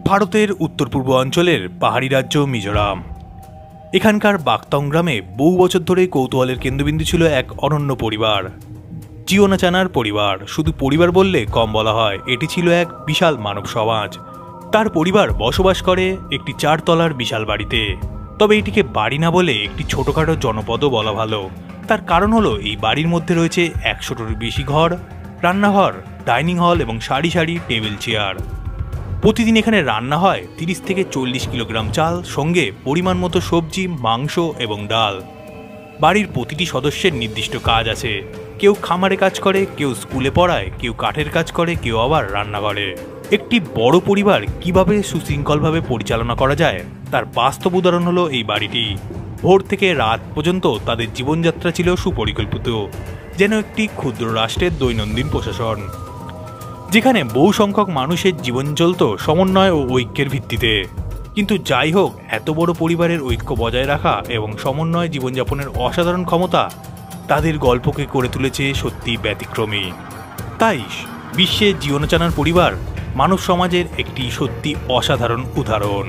ভারতের উত্তর পূর্ব অঞ্চলের পাহাড়ি রাজ্য মিজোরাম। এখানকার বাকতং গ্রামে বহু বছর ধরে কৌতূহলের কেন্দ্রবিন্দু ছিল এক অনন্য পরিবার, জিওনাচানার পরিবার। শুধু পরিবার বললে কম বলা হয়, এটি ছিল এক বিশাল মানব সমাজ। তার পরিবার বসবাস করে একটি 4 তলার বিশাল বাড়িতে। তবে এটিকে বাড়ি না বলে একটি ছোটখাটো জনপদও বলা ভালো। তার কারণ হলো এই বাড়ির মধ্যে রয়েছে 100টার বেশি ঘর, রান্নাঘর, ডাইনিং হল এবং সারি সারি টেবিল চেয়ার। প্রতিদিন এখানে রান্না হয় 30 থেকে 40 কিলোগ্রাম চাল, সঙ্গে পরিমাণ মতো সবজি, মাংস এবং ডাল। বাড়ির প্রতিটি সদস্যের নির্দিষ্ট কাজ আছে। কেউ খামারে কাজ করে, কেউ স্কুলে পড়ায়, কেউ কাঠের কাজ করে, কেউ আবার রান্না করে। একটি বড় পরিবার কিভাবে সুশৃঙ্খলভাবে পরিচালনা করা যায় তার বাস্তব উদাহরণ হলো এই বাড়িটি। ভোর থেকে রাত পর্যন্ত তাদের জীবনযাত্রা ছিল সুপরিকল্পিত, যেন একটি ক্ষুদ্র রাষ্ট্রের দৈনন্দিন প্রশাসন, যেখানে বহু সংখ্যক মানুষের জীবন চলত সমন্বয় ও ঐক্যের ভিত্তিতে। কিন্তু যাই হোক, এত বড় পরিবারের ঐক্য বজায় রাখা এবং সমন্বয় জীবনযাপনের অসাধারণ ক্ষমতা তাদের গল্পকে করে তুলেছে সত্যি ব্যতিক্রমী। তাই বিশ্বে জিওনাচানার পরিবার মানব সমাজের একটি সত্যি অসাধারণ উদাহরণ।